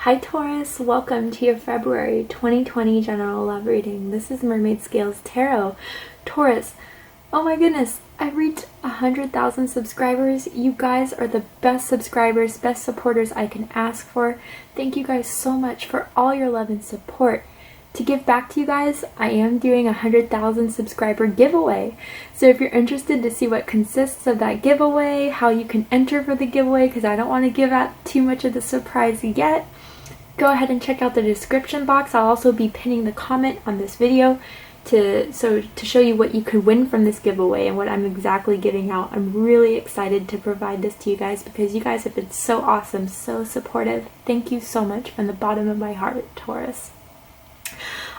Hi Taurus, welcome to your February 2020 general love reading. This is Mermaid Scales Tarot. Taurus, oh my goodness, I reached 100,000 subscribers. You guys are the best subscribers, best supporters I can ask for. Thank you guys so much for all your love and support. To give back to you guys, I am doing a 100,000 subscriber giveaway. So if you're interested to see what consists of that giveaway, how you can enter for the giveaway, because I don't want to give out too much of the surprise yet, go ahead and check out the description box. I'll also be pinning the comment on this video to show you what you could win from this giveaway and what I'm exactly giving out. I'm really excited to provide this to you guys because you guys have been so awesome, so supportive. Thank you so much from the bottom of my heart, Taurus.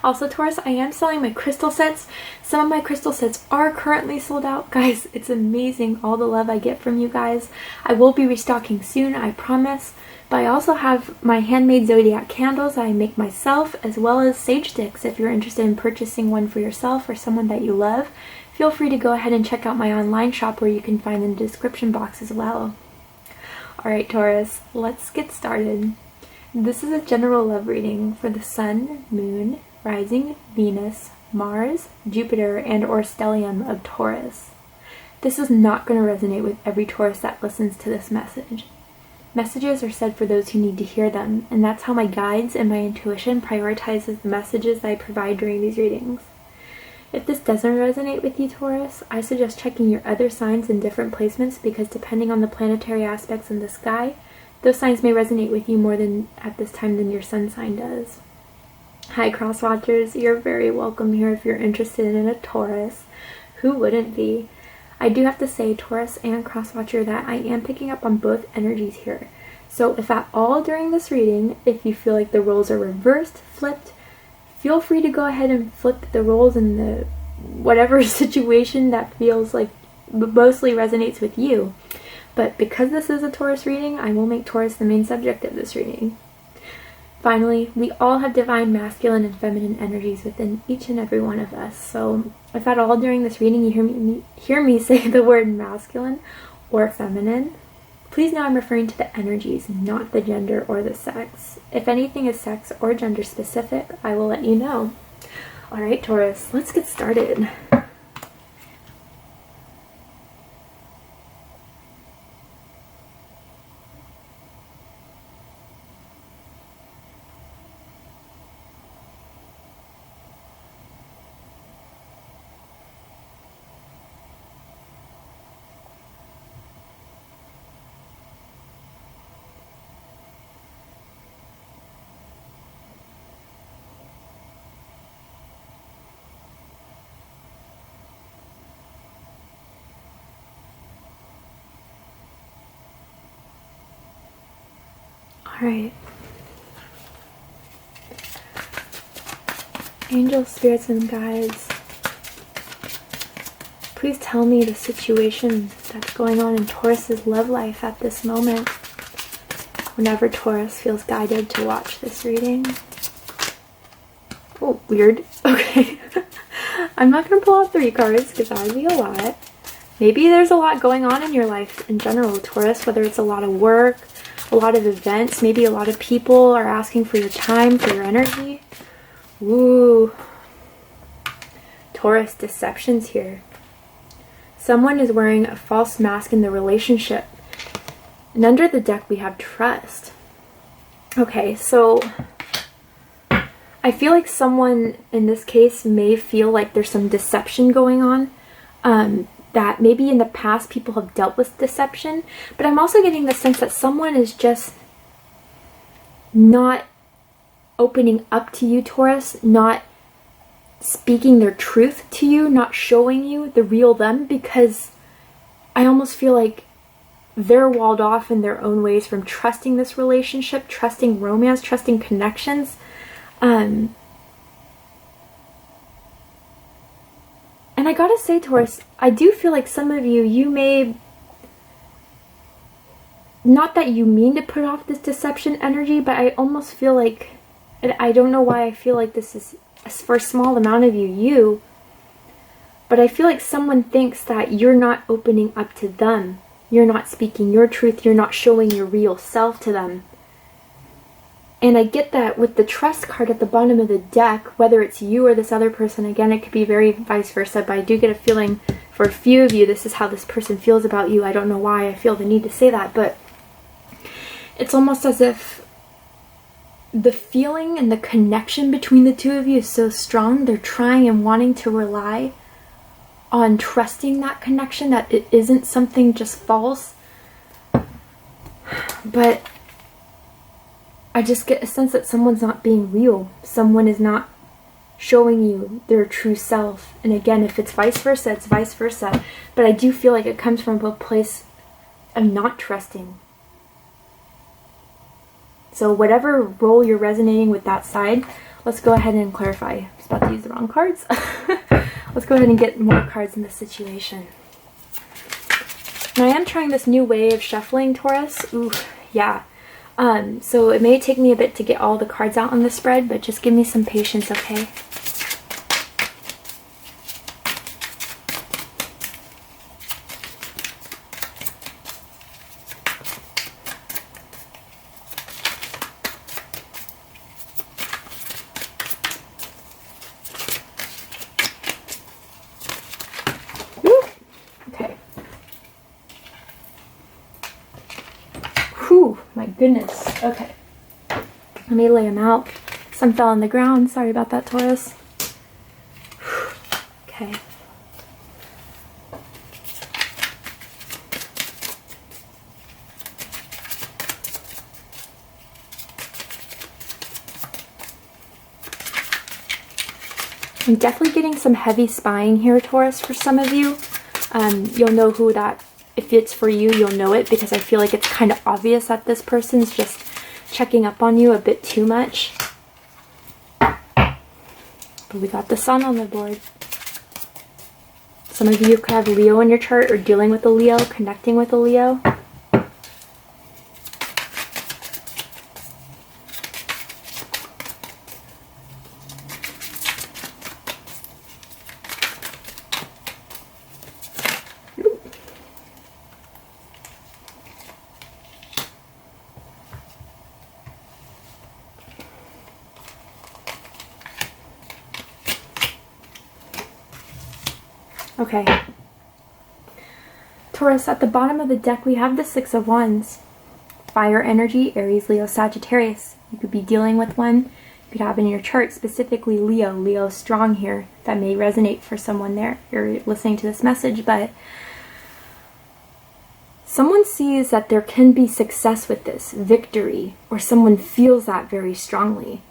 Also, Taurus, I am selling my crystal sets. Some of my crystal sets are currently sold out. Guys, it's amazing all the love I get from you guys. I will be restocking soon, I promise. But I also have my handmade zodiac candles I make myself, as well as sage sticks. If you're interested in purchasing one for yourself or someone that you love, feel free to go ahead and check out my online shop where you can find in the description box as well. Alright Taurus, let's get started. This is a general love reading for the Sun, Moon, Rising, Venus, Mars, Jupiter, and or stellium of Taurus. This is not going to resonate with every Taurus that listens to this message. Messages are said for those who need to hear them, and that's how my guides and my intuition prioritizes the messages that I provide during these readings. If this doesn't resonate with you, Taurus, I suggest checking your other signs in different placements because depending on the planetary aspects in the sky, those signs may resonate with you more than at this time than your sun sign does. Hi Cross Watchers, you're very welcome here if you're interested in a Taurus. Who wouldn't be? I do have to say, Taurus and Cross Watcher, that I am picking up on both energies here. So if at all during this reading, if you feel like the roles are reversed, flipped, feel free to go ahead and flip the roles in the whatever situation that feels like mostly resonates with you. But because this is a Taurus reading, I will make Taurus the main subject of this reading. Finally, we all have divine masculine and feminine energies within each and every one of us. So if at all during this reading you hear me say the word masculine or feminine, please know I'm referring to the energies, not the gender or the sex. If anything is sex or gender specific, I will let you know. Alright Taurus, let's get started. Alright. Angels, spirits, and guides, please tell me the situation that's going on in Taurus's love life at this moment. Whenever Taurus feels guided to watch this reading. Oh, weird. Okay. I'm not going to pull out 3 cards because that would be a lot. Maybe there's a lot going on in your life in general, Taurus, whether it's a lot of work, a lot of events, maybe a lot of people are asking for your time, for your energy. Ooh. Taurus Deception's here. Someone is wearing a false mask in the relationship. And under the deck we have Trust. Okay, so I feel like someone in this case may feel like there's some deception going on. That maybe in the past people have dealt with deception, but I'm also getting the sense that someone is just not opening up to you, Taurus, not speaking their truth to you, not showing you the real them, because I almost feel like they're walled off in their own ways from trusting this relationship, trusting romance, trusting connections. And I gotta say, Taurus, I do feel like some of you, you may, not that you mean to put off this deception energy, but I almost feel like, and I don't know why I feel like this is, for a small amount of you, but I feel like someone thinks that you're not opening up to them. You're not speaking your truth. You're not showing your real self to them. And I get that with the trust card at the bottom of the deck, whether it's you or this other person, again, it could be very vice versa, but I do get a feeling for a few of you, this is how this person feels about you. I don't know why I feel the need to say that, but it's almost as if the feeling and the connection between the two of you is so strong, they're trying and wanting to rely on trusting that connection, that it isn't something just false. But I just get a sense that someone's not being real. Someone is not showing you their true self. And again, if it's vice versa, it's vice versa. But I do feel like it comes from a place of not trusting. So whatever role you're resonating with that side, let's go ahead and clarify. I was about to use the wrong cards. Let's go ahead and get more cards in this situation. And I am trying this new way of shuffling, Taurus. Ooh, yeah. So it may take me a bit to get all the cards out on the spread, but just give me some patience, okay? Woo! Okay. Whew, my goodness. Okay. Let me lay them out. Some fell on the ground. Sorry about that, Taurus. Okay. I'm definitely getting some heavy spying here, Taurus, for some of you. You'll know who that, if it's for you, you'll know it, because I feel like it's kind of obvious that this person's just checking up on you a bit too much. But we got the Sun on the board. Some of you could have Leo in your chart, or dealing with a Leo, connecting with a Leo. Okay. Taurus, at the bottom of the deck we have the Six of Wands. Fire energy, Aries, Leo, Sagittarius. You could be dealing with one. You could have in your chart specifically Leo. Leo strong here. That may resonate for someone there. You're listening to this message, but someone sees that there can be success with this, victory, or someone feels that very strongly.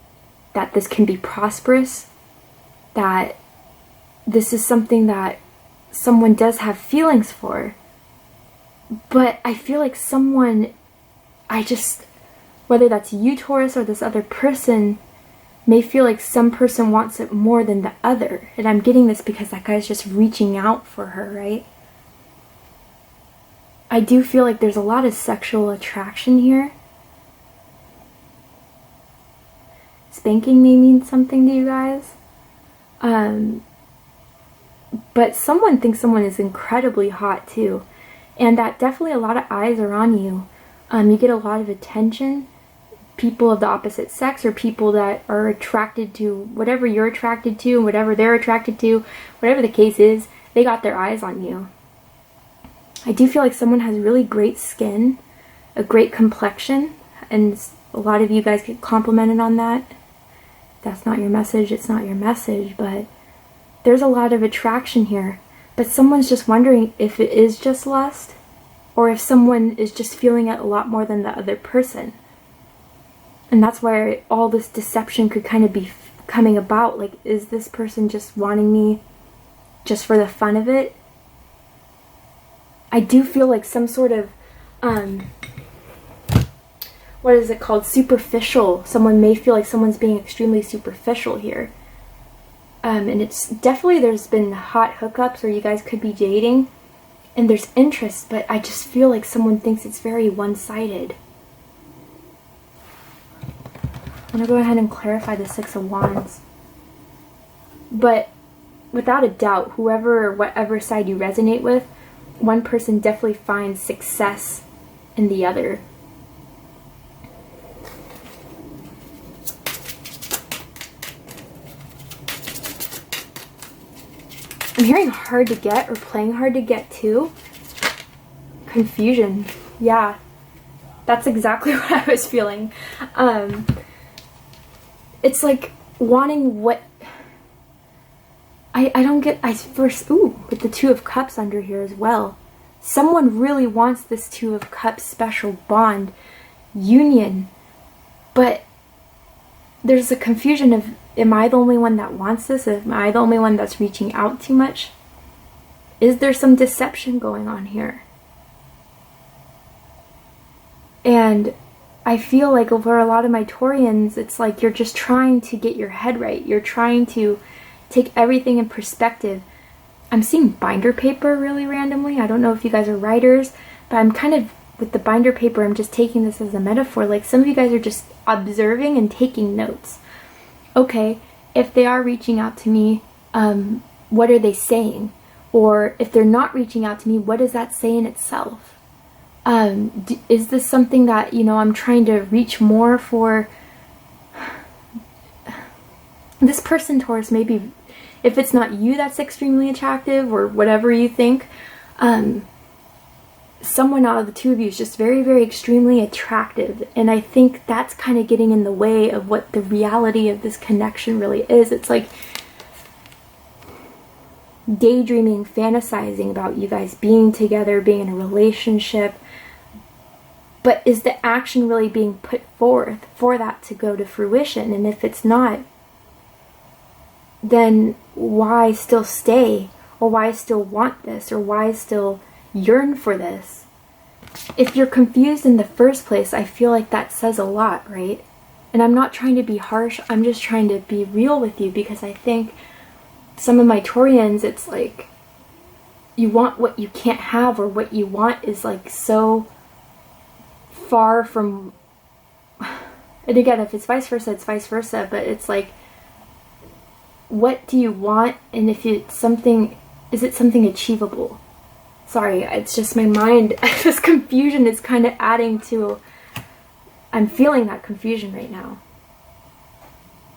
That this can be prosperous. That this is something that someone does have feelings for. But I feel like someone, whether that's you, Taurus, or this other person, may feel like some person wants it more than the other. And I'm getting this because that guy's just reaching out for her, right? I do feel like there's a lot of sexual attraction here. Spanking may mean something to you guys. But someone thinks someone is incredibly hot too. And that definitely a lot of eyes are on you. You get a lot of attention. People of the opposite sex, or people that are attracted to whatever you're attracted to and whatever they're attracted to, whatever the case is, they got their eyes on you. I do feel like someone has really great skin, a great complexion, and a lot of you guys get complimented on that. If that's not your message, it's not your message, but there's a lot of attraction here. But someone's just wondering if it is just lust, or if someone is just feeling it a lot more than the other person. And that's why all this deception could kind of be coming about. Like, is this person just wanting me just for the fun of it? I do feel like some sort of, what is it called? Superficial. Someone may feel like someone's being extremely superficial here. And it's definitely, there's been hot hookups, or you guys could be dating, and there's interest, but I just feel like someone thinks it's very one-sided. I'm going to go ahead and clarify the Six of Wands. But without a doubt, whoever or whatever side you resonate with, one person definitely finds success in the other. hearing hard to get or playing hard to get too. Confusion. Yeah. That's exactly what I was feeling. It's like wanting what... I don't get... Ooh, with the Two of Cups under here as well. Someone really wants this Two of Cups special bond, union. But there's a confusion of, am I the only one that wants this? Am I the only one that's reaching out too much? Is there some deception going on here? And I feel like over a lot of my Taurians, it's like you're just trying to get your head right. You're trying to take everything in perspective. I'm seeing binder paper really randomly. I don't know if you guys are writers, but I'm kind of, with the binder paper, I'm just taking this as a metaphor. Like some of you guys are just observing and taking notes. Okay, if they are reaching out to me, what are they saying? Or if they're not reaching out to me, what does that say in itself? Is this something that, you know, I'm trying to reach more for? This person, Taurus, maybe if it's not you that's extremely attractive or whatever you think, someone out of the two of you is just very, very extremely attractive. And I think that's kind of getting in the way of what the reality of this connection really is. It's like daydreaming, fantasizing about you guys being together, being in a relationship. But is the action really being put forth for that to go to fruition? And if it's not, then why still stay? Or why still want this? Or why still yearn for this? If you're confused in the first place, I feel like that says a lot, right? And I'm not trying to be harsh, I'm just trying to be real with you, because I think some of my Taurians, it's like you want what you can't have, or what you want is like so far from... And again, if it's vice versa, it's vice versa, but it's like, what do you want? And if it's something, is it something achievable? Sorry, it's just my mind. This confusion is kind of adding to... I'm feeling that confusion right now.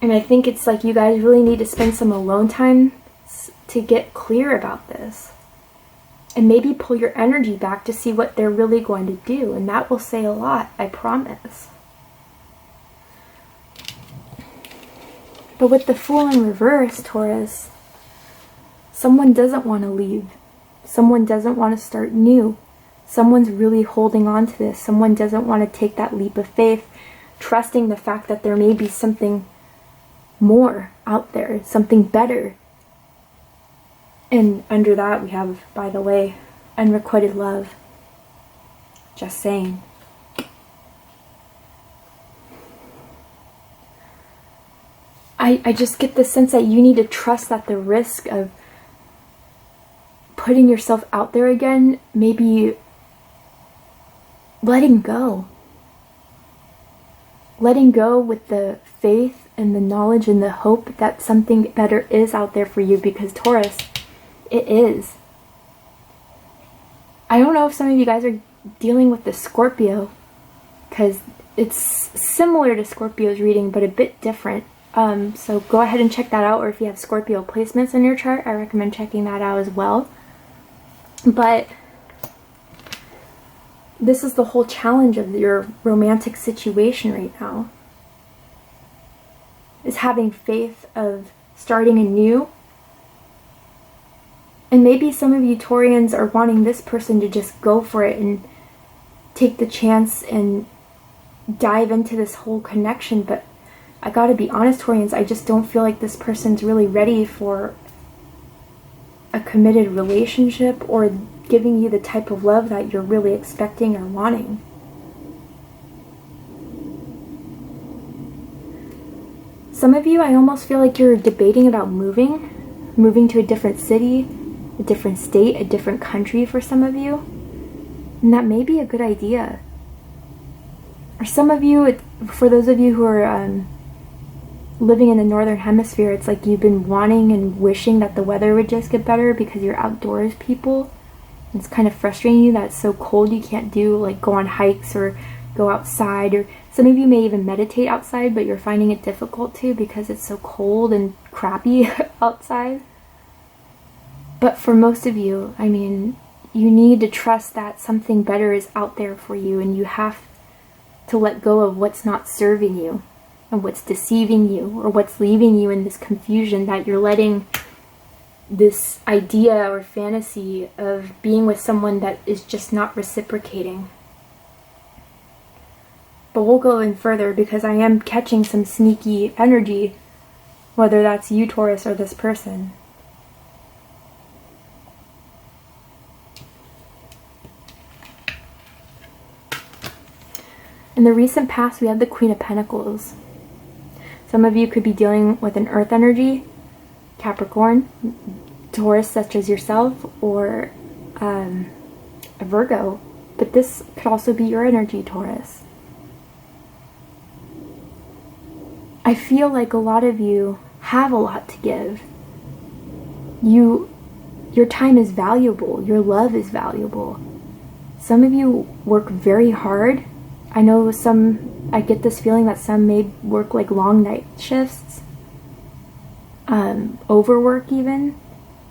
And I think it's like you guys really need to spend some alone time to get clear about this. And maybe pull your energy back to see what they're really going to do. And that will say a lot, I promise. But with the Fool in reverse, Taurus, someone doesn't want to leave. Someone doesn't want to start new. Someone's really holding on to this. Someone doesn't want to take that leap of faith, trusting the fact that there may be something more out there, something better. And under that we have, by the way, unrequited love. Just saying. I just get the sense that you need to trust that the risk of putting yourself out there again, maybe letting go. Letting go with the faith and the knowledge and the hope that something better is out there for you, because Taurus, it is. I don't know if some of you guys are dealing with the Scorpio, because it's similar to Scorpio's reading, but a bit different. So go ahead and check that out, or if you have Scorpio placements in your chart, I recommend checking that out as well. But this is the whole challenge of your romantic situation right now, is having faith of starting anew. And maybe some of you Taurians are wanting this person to just go for it and take the chance and dive into this whole connection. But I gotta be honest, Taurians, I just don't feel like this person's really ready for a committed relationship or giving you the type of love that you're really expecting or wanting. Some of you, I almost feel like you're debating about moving to a different city, a different state, a different country for some of you. And that may be a good idea. Or some of you, for those of you who are living in the northern hemisphere, it's like you've been wanting and wishing that the weather would just get better because you're outdoors people. It's kind of frustrating you that it's so cold you can't go on hikes or go outside. Or some of you may even meditate outside, but you're finding it difficult to because it's so cold and crappy outside. But for most of you, I mean, you need to trust that something better is out there for you, and you have to let go of what's not serving you and what's deceiving you or what's leaving you in this confusion that you're letting this idea or fantasy of being with someone that is just not reciprocating. But we'll go in further because I am catching some sneaky energy, whether that's you, Taurus, or this person. In the recent past, we have the Queen of Pentacles. Some of you could be dealing with an earth energy, Capricorn, Taurus such as yourself, or a Virgo. But this could also be your energy, Taurus. I feel like a lot of you have a lot to give. Your time is valuable. Your love is valuable. Some of you work very hard. I know I get this feeling that some may work like long night shifts, overwork even,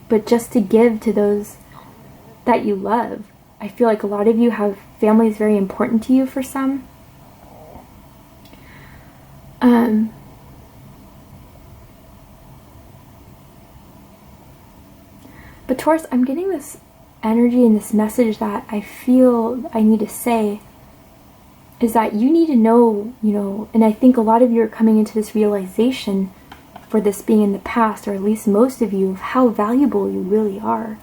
but just to give to those that you love. I feel like a lot of you have families very important to you for some. But Taurus, I'm getting this energy and this message that I feel I need to say is that you need to know, and I think a lot of you are coming into this realization for this being in the past, or at least most of you, of how valuable you really are.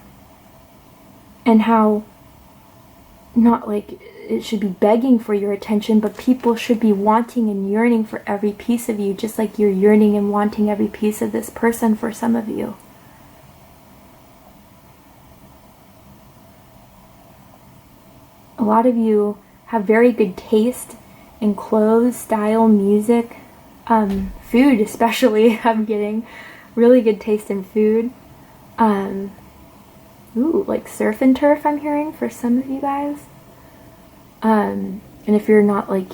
And how not like it should be begging for your attention, but people should be wanting and yearning for every piece of you, just like you're yearning and wanting every piece of this person for some of you. A lot of you have very good taste in clothes, style, music, food especially. I'm getting really good taste in food. Like surf and turf I'm hearing for some of you guys. And if you're not like,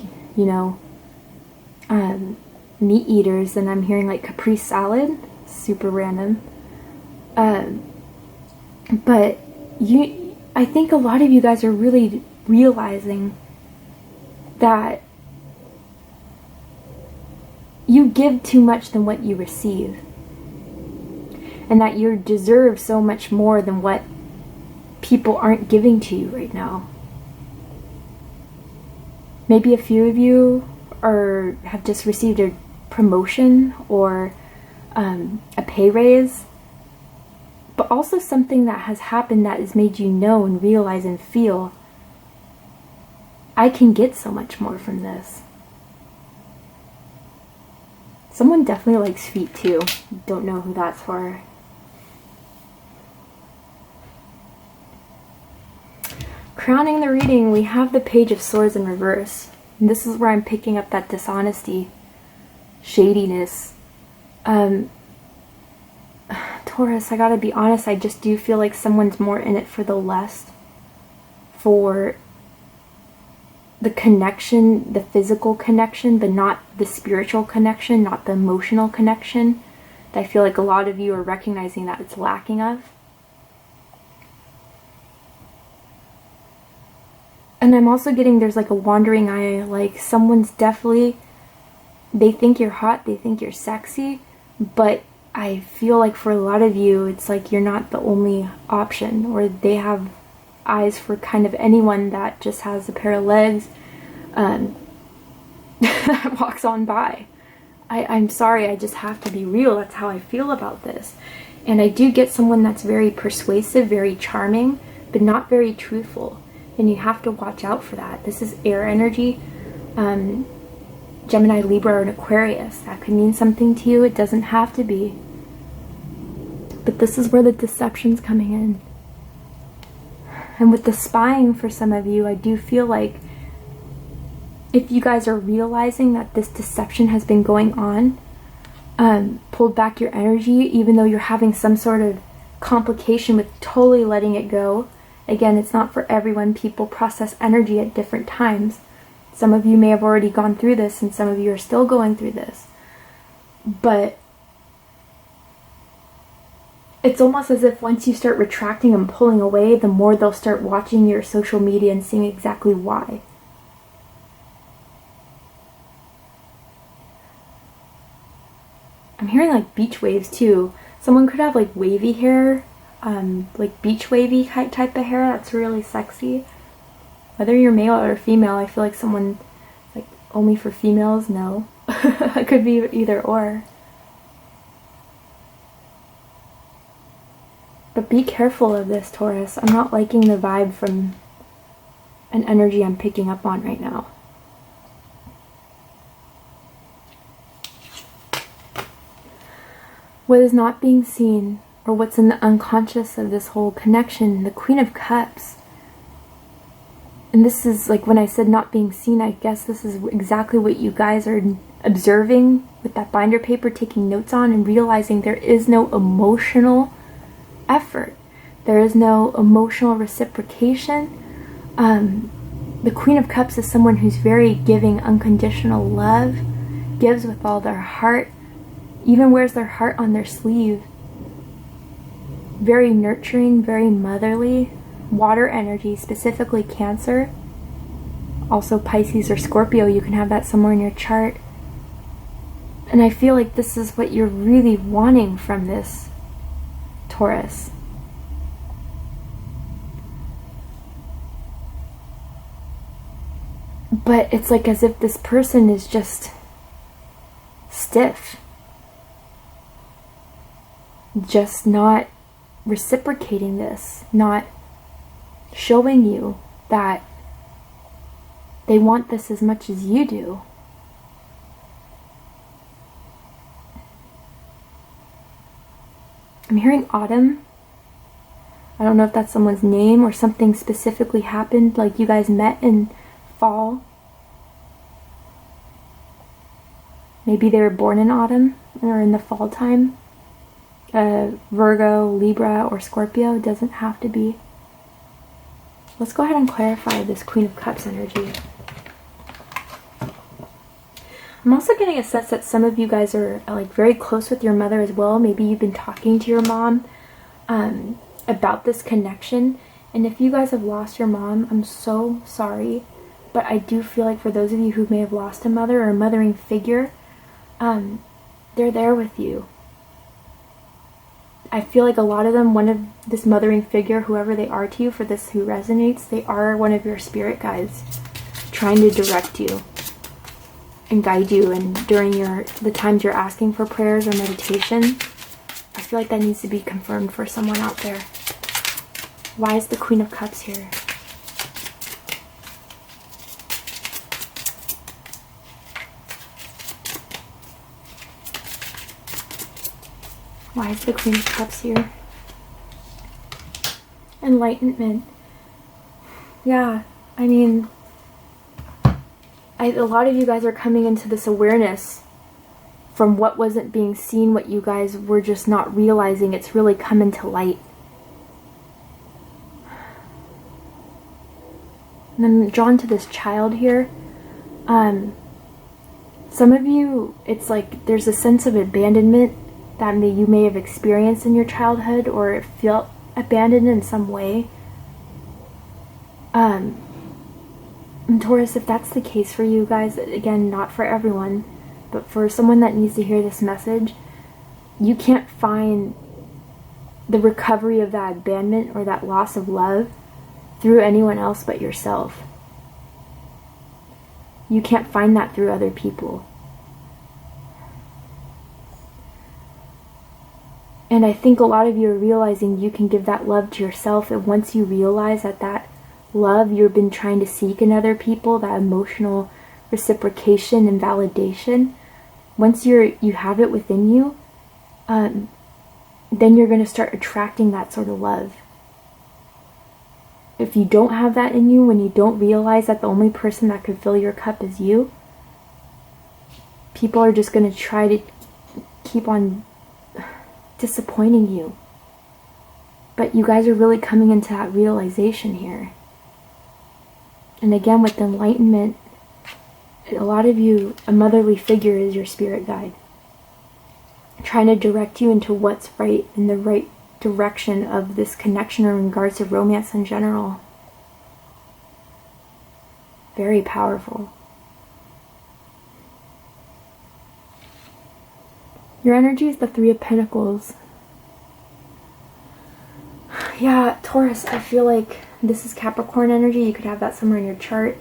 meat eaters, then I'm hearing like Capri salad. Super random. But I think a lot of you guys are really realizing that you give too much than what you receive, and that you deserve so much more than what people aren't giving to you right now. Maybe a few of you have just received a promotion or a pay raise, but also something that has happened that has made you know and realize and feel, I can get so much more from this. Someone definitely likes feet too. Don't know who that's for. Crowning the reading, we have the Page of Swords in reverse. And this is where I'm picking up that dishonesty, shadiness. Taurus, I gotta be honest, I just do feel like someone's more in it for the lust, for the connection, the physical connection, but not the spiritual connection, not the emotional connection. I feel like a lot of you are recognizing that it's lacking of. And I'm also getting there's like a wandering eye, like someone's definitely, they think you're hot, they think you're sexy, but I feel like for a lot of you, it's like you're not the only option, or they have eyes for kind of anyone that just has a pair of legs that walks on by. I'm sorry, I just have to be real. That's how I feel about this. And I do get someone that's very persuasive, very charming, but not very truthful. And you have to watch out for that. This is air energy. Gemini, Libra, and Aquarius. That could mean something to you. It doesn't have to be. But this is where the deception's coming in. And with the spying for some of you, I do feel like if you guys are realizing that this deception has been going on, pulled back your energy, even though you're having some sort of complication with totally letting it go. Again, it's not for everyone. People process energy at different times. Some of you may have already gone through this, and some of you are still going through this. But it's almost as if once you start retracting and pulling away, the more they'll start watching your social media and seeing exactly why. I'm hearing like beach waves too. Someone could have like wavy hair, like beach wavy type of hair. That's really sexy. Whether you're male or female, I feel like someone, like, only for females, no. It could be either or. But be careful of this, Taurus. I'm not liking the vibe from an energy I'm picking up on right now. What is not being seen, or what's in the unconscious of this whole connection, the Queen of Cups. And this is, like, when I said not being seen, I guess this is exactly what you guys are observing with that binder paper, taking notes on, and realizing there is no emotional effort. There is no emotional reciprocation. The Queen of Cups is someone who's very giving, unconditional love, gives with all their heart, even wears their heart on their sleeve. Very nurturing, very motherly. Water energy, specifically Cancer. Also Pisces or Scorpio, you can have that somewhere in your chart. And I feel like this is what you're really wanting from this Taurus. But it's like as if this person is just stiff. Just not reciprocating this, not showing you that they want this as much as you do. I'm hearing autumn. I don't know if that's someone's name or something specifically happened, like you guys met in fall. Maybe they were born in autumn or in the fall time. Virgo, Libra, or Scorpio. It doesn't have to be. Let's go ahead and clarify this Queen of Cups energy. I'm also getting a sense that some of you guys are like very close with your mother as well. Maybe you've been talking to your mom about this connection. And if you guys have lost your mom, I'm so sorry. But I do feel like for those of you who may have lost a mother or a mothering figure, they're there with you. I feel like a lot of them, one of this mothering figure, whoever they are to you, for this who resonates, they are one of your spirit guides trying to direct you and guide you. And during the times you're asking for prayers or meditation, I feel like that needs to be confirmed for someone out there. Why is the Queen of Cups here? Why is the Queen of Cups here? Enlightenment. Yeah, I mean, a lot of you guys are coming into this awareness from what wasn't being seen, what you guys were just not realizing. It's really coming to light. And I'm drawn to this child here. Some of you, it's like there's a sense of abandonment that you may have experienced in your childhood, or felt abandoned in some way. And Taurus, if that's the case for you guys, again, not for everyone, but for someone that needs to hear this message, you can't find the recovery of that abandonment or that loss of love through anyone else but yourself. You can't find that through other people. And I think a lot of you are realizing you can give that love to yourself, and once you realize that love you've been trying to seek in other people, that emotional reciprocation and validation, once you have it within you, then you're going to start attracting that sort of love. If you don't have that in you, when you don't realize that the only person that could fill your cup is you, people are just going to try to keep on disappointing you. But you guys are really coming into that realization here. And again, with enlightenment, a lot of you, a motherly figure is your spirit guide, trying to direct you into what's right and the right direction of this connection in regards to romance in general. Very powerful. Your energy is the Three of Pentacles. Yeah, Taurus, I feel like this is Capricorn energy. You could have that somewhere in your chart.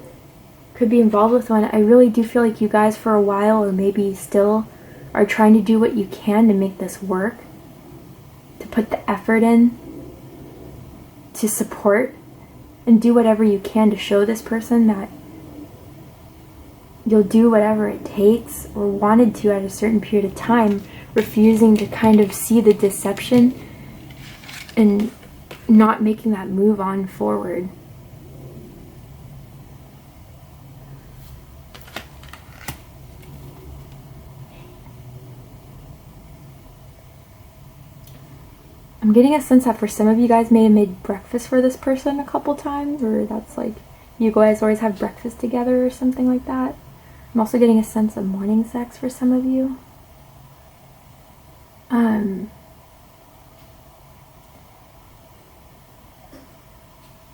Could be involved with one. I really do feel like you guys for a while, or maybe still, are trying to do what you can to make this work. To put the effort in. To support. And do whatever you can to show this person that you'll do whatever it takes, or wanted to at a certain period of time, refusing to kind of see the deception and not making that move on forward. I'm getting a sense that for some of you guys may have made breakfast for this person a couple times, or that's like you guys always have breakfast together or something like that. I'm also getting a sense of morning sex for some of you.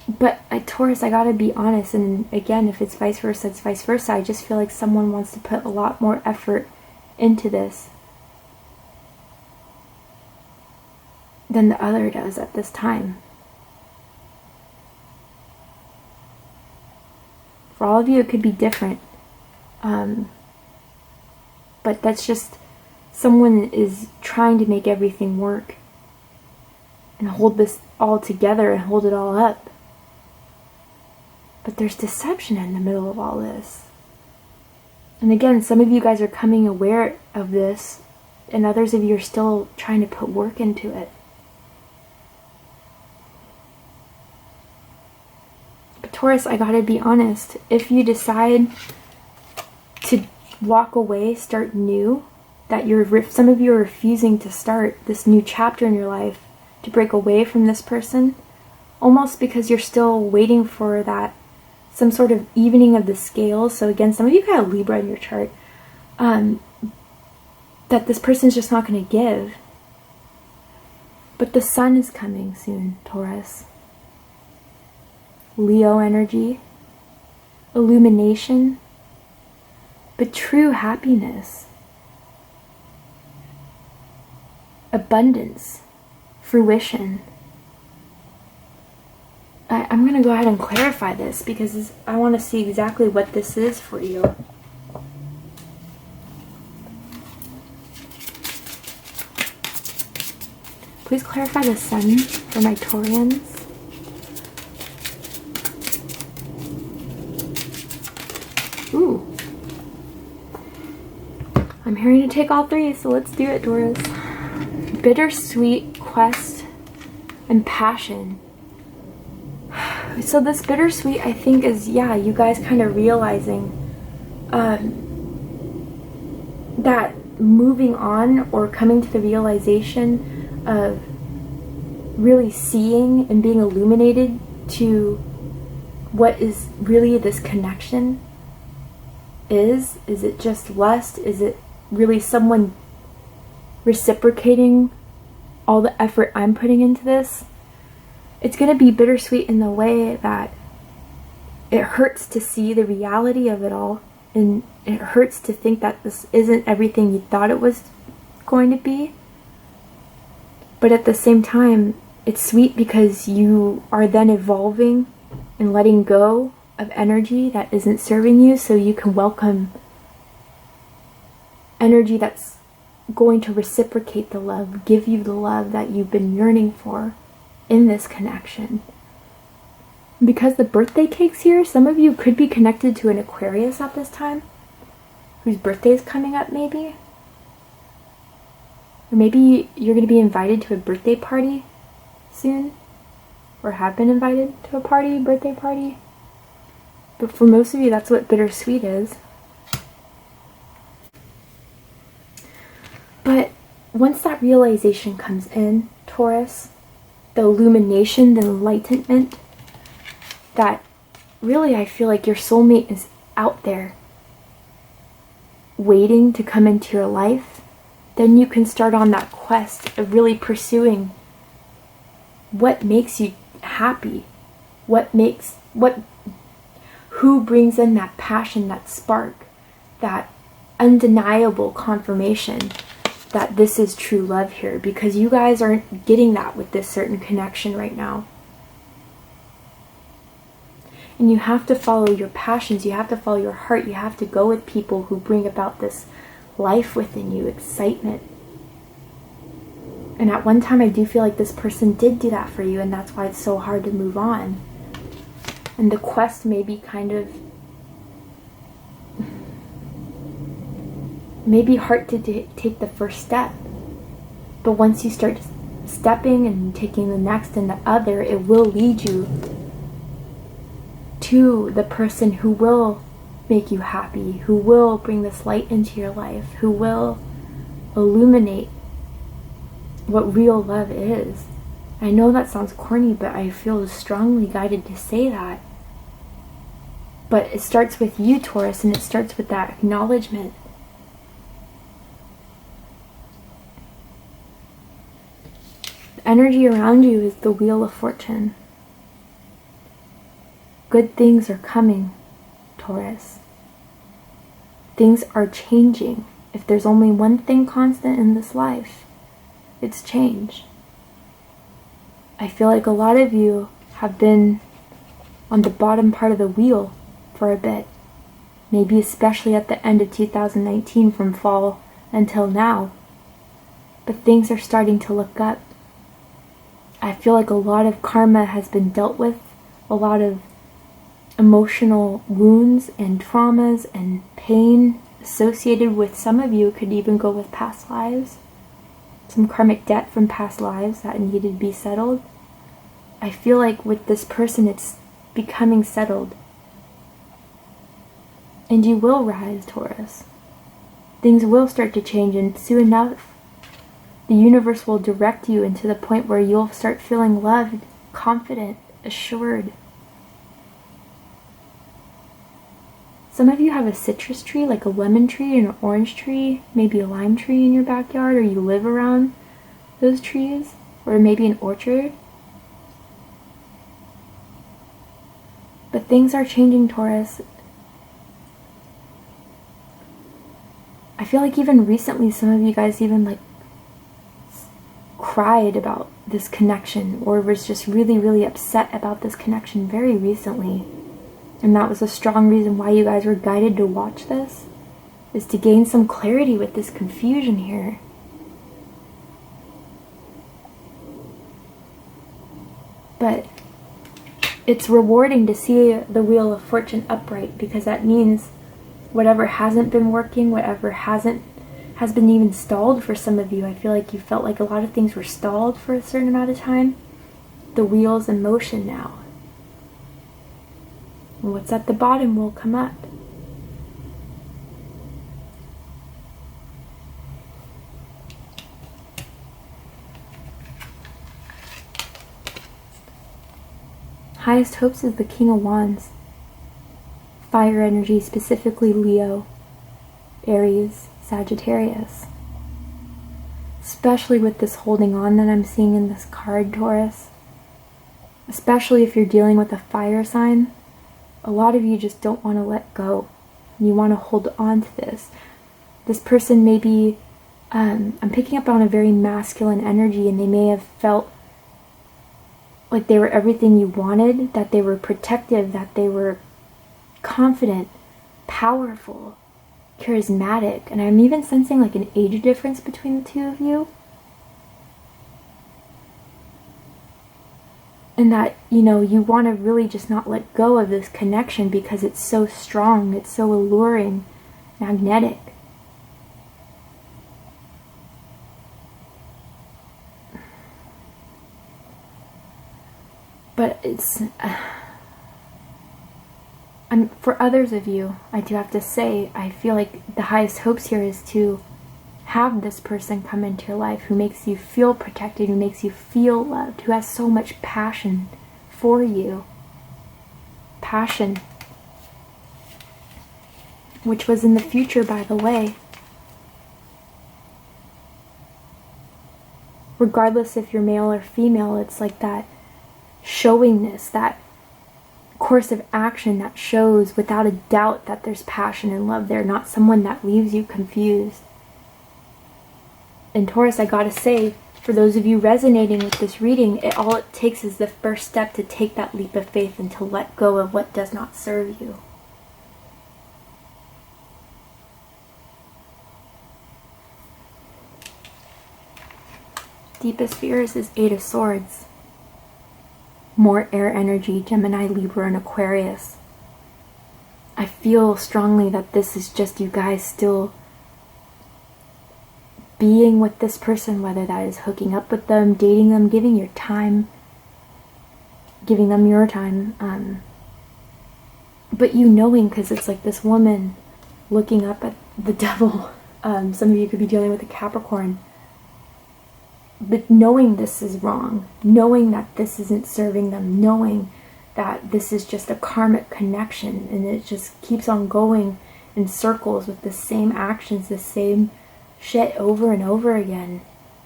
But Taurus, I gotta be honest, and again, if it's vice versa, it's vice versa. I just feel like someone wants to put a lot more effort into this than the other does at this time. For all of you, it could be different. But that's just someone is trying to make everything work and hold this all together and hold it all up. But there's deception in the middle of all this. And again, some of you guys are coming aware of this, and others of you are still trying to put work into it. But Taurus, I gotta be honest, if you decide to walk away, start new, that some of you are refusing to start this new chapter in your life, to break away from this person, almost because you're still waiting for that, some sort of evening of the scales. So again, some of you got a Libra in your chart, that this person's just not going to give. But the sun is coming soon, Taurus. Leo energy, illumination, but true happiness, abundance, fruition. I'm going to go ahead and clarify this because I want to see exactly what this is for you. Please clarify the sun for my Taurians. Ooh. I'm hearing to take all three, so let's do it, Taurus. Bittersweet quest and passion. So this bittersweet, I think, is, yeah, you guys kind of realizing that moving on, or coming to the realization of really seeing and being illuminated to what is really this connection is. Is it just lust? Is it really someone reciprocating all the effort I'm putting into this? It's going to be bittersweet in the way that it hurts to see the reality of it all, and it hurts to think that this isn't everything you thought it was going to be. But at the same time, it's sweet because you are then evolving and letting go of energy that isn't serving you, so you can welcome energy that's going to reciprocate the love, give you the love that you've been yearning for in this connection. Because the birthday cake's here, some of you could be connected to an Aquarius at this time, whose birthday is coming up maybe. Or maybe you're going to be invited to a birthday party soon, or have been invited to a birthday party. But for most of you, that's what bittersweet is. But once that realization comes in, Taurus, the illumination, the enlightenment, that really I feel like your soulmate is out there waiting to come into your life, then you can start on that quest of really pursuing what makes you happy? Who brings in that passion, that spark, that undeniable confirmation that this is true love here? Because you guys aren't getting that with this certain connection right now. And you have to follow your passions, you have to follow your heart, you have to go with people who bring about this life within you, excitement. And at one time I do feel like this person did do that for you, and that's why it's so hard to move on. And the quest may be kind of, maybe hard to take the first step. But once you start stepping and taking the next and the other, it will lead you to the person who will make you happy, who will bring this light into your life, who will illuminate what real love is. I know that sounds corny, but I feel strongly guided to say that. But it starts with you, Taurus, and it starts with that acknowledgement. The energy around you is the Wheel of Fortune. Good things are coming, Taurus. Things are changing. If there's only one thing constant in this life, it's change. I feel like a lot of you have been on the bottom part of the wheel for a bit. Maybe especially at the end of 2019 from fall until now. But things are starting to look up. I feel like a lot of karma has been dealt with. A lot of emotional wounds and traumas and pain associated with some of you. Could even go with past lives. Some karmic debt from past lives that needed to be settled. I feel like with this person it's becoming settled. And you will rise, Taurus. Things will start to change, and soon enough the universe will direct you into the point where you'll start feeling loved, confident, assured. Some of you have a citrus tree, like a lemon tree and an orange tree, maybe a lime tree in your backyard, or you live around those trees, or maybe an orchard. But things are changing, Taurus. I feel like even recently some of you guys even like cried about this connection, or was just really, really upset about this connection very recently. And that was a strong reason why you guys were guided to watch this, is to gain some clarity with this confusion here. But it's rewarding to see the Wheel of Fortune upright, because that means whatever hasn't been working, whatever has been even stalled for some of you. I feel like you felt like a lot of things were stalled for a certain amount of time. The wheel's in motion now. And what's at the bottom will come up. Highest hopes is the King of Wands. Fire energy, specifically Leo, Aries, Sagittarius. Especially with this holding on that I'm seeing in this card, Taurus. Especially if you're dealing with a fire sign. A lot of you just don't want to let go. You want to hold on to this. This person may be, I'm picking up on a very masculine energy, and they may have felt like they were everything you wanted, that they were protective, that they were confident, powerful, charismatic. And I'm even sensing like an age difference between the two of you. And that, you know, you want to really just not let go of this connection because it's so strong, it's so alluring, magnetic. But it's... for others of you, I do have to say, I feel like the highest hopes here is to have this person come into your life who makes you feel protected, who makes you feel loved, who has so much passion for you. Passion. Which was in the future, by the way. regardless if you're male or female, it's like that showingness, that course of action that shows without a doubt that there's passion and love there, not someone that leaves you confused. And Taurus, I gotta say, for those of you resonating with this reading, all it takes is the first step to take that leap of faith and to let go of what does not serve you. Deepest fears is Eight of Swords. More air energy, Gemini, Libra, and Aquarius. I feel strongly that this is just you guys still being with this person, whether that is hooking up with them, dating them, giving your time, giving them your time. But you knowing, because it's like this woman looking up at the devil. Some of you could be dealing with a Capricorn. But knowing this is wrong, knowing that this isn't serving them, knowing that this is just a karmic connection and it just keeps on going in circles with the same actions, the same shit over and over again,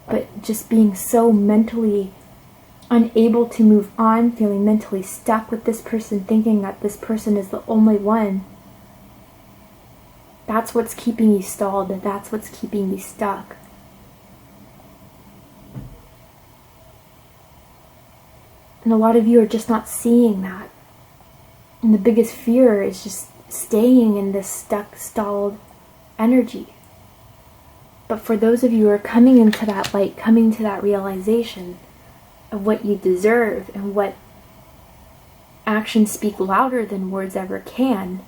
but just being so mentally unable to move on, feeling mentally stuck with this person, thinking that this person is the only one. That's what's keeping you stalled, that's what's keeping you stuck. And a lot of you are just not seeing that. And the biggest fear is just staying in this stuck, stalled energy. But for those of you who are coming into that light, coming to that realization of what you deserve and what actions speak louder than words ever can.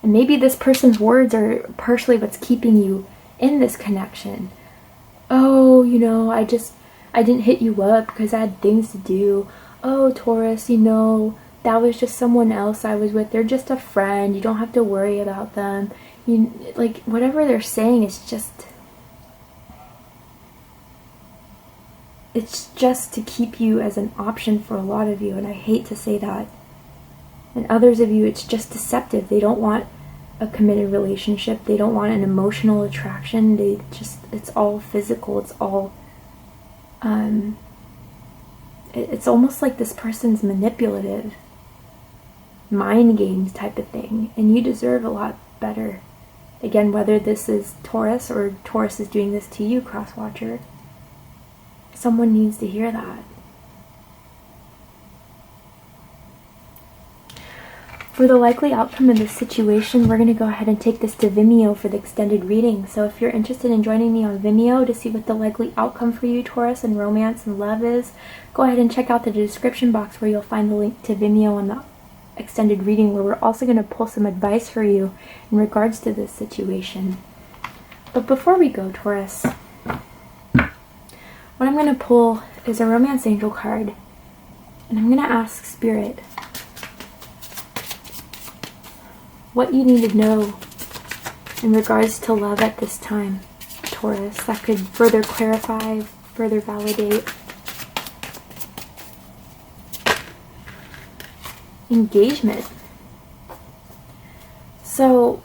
And maybe this person's words are partially what's keeping you in this connection. Oh, you know, I didn't hit you up because I had things to do. Oh, Taurus, you know, that was just someone else I was with. They're just a friend. You don't have to worry about them. Like, whatever they're saying is just... It's just to keep you as an option for a lot of you, and I hate to say that. And others of you, it's just deceptive. They don't want a committed relationship. They don't want an emotional attraction. It's all physical. It's all... it's almost like this person's manipulative, mind games type of thing, and you deserve a lot better. Again, whether this is Taurus or Taurus is doing this to you, cross-watcher, someone needs to hear that. For the likely outcome of this situation, we're going to go ahead and take this to Vimeo for the extended reading. So if you're interested in joining me on Vimeo to see what the likely outcome for you, Taurus, and romance and love is, go ahead and check out the description box where you'll find the link to Vimeo on the extended reading, where we're also going to pull some advice for you in regards to this situation. But before we go, Taurus, what I'm going to pull is a romance angel card, and I'm going to ask Spirit what you need to know in regards to love at this time, Taurus, that could further clarify, further validate. Engagement. So,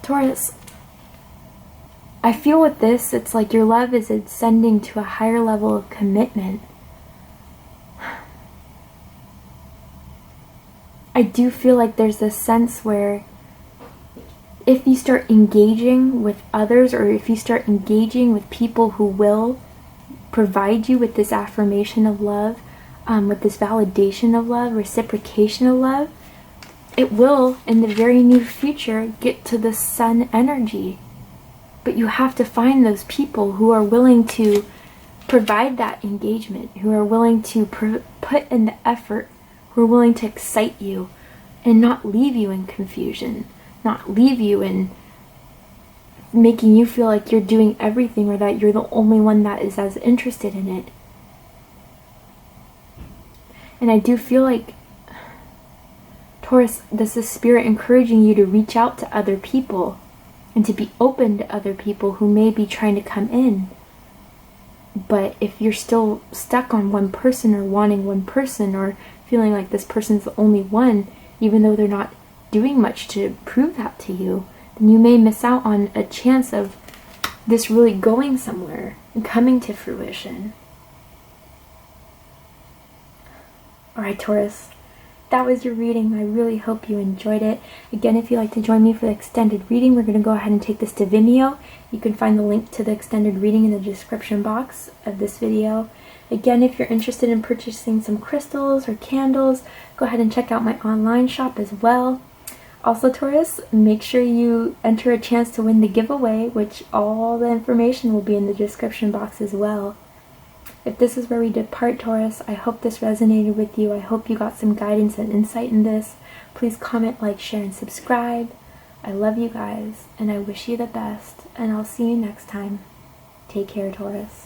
Taurus, I feel with this, it's like your love is ascending to a higher level of commitment. I do feel like there's this sense where if you start engaging with others, or if you start engaging with people who will provide you with this affirmation of love, with this validation of love, reciprocation of love, it will, in the very near future, get to the sun energy. But you have to find those people who are willing to provide that engagement, who are willing to put in the effort, who are willing to excite you and not leave you in confusion, not leave you in making you feel like you're doing everything or that you're the only one that is as interested in it. And I do feel like, Taurus, this is Spirit encouraging you to reach out to other people and to be open to other people who may be trying to come in. But if you're still stuck on one person, or wanting one person, or feeling like this person's the only one, even though they're not doing much to prove that to you, then you may miss out on a chance of this really going somewhere and coming to fruition. Alright, Taurus, that was your reading. I really hope you enjoyed it. Again, if you'd like to join me for the extended reading, we're going to go ahead and take this to Vimeo. You can find the link to the extended reading in the description box of this video. Again, if you're interested in purchasing some crystals or candles, go ahead and check out my online shop as well. Also, Taurus, make sure you enter a chance to win the giveaway, which all the information will be in the description box as well. If this is where we depart, Taurus, I hope this resonated with you. I hope you got some guidance and insight in this. Please comment, like, share, and subscribe. I love you guys, and I wish you the best, and I'll see you next time. Take care, Taurus.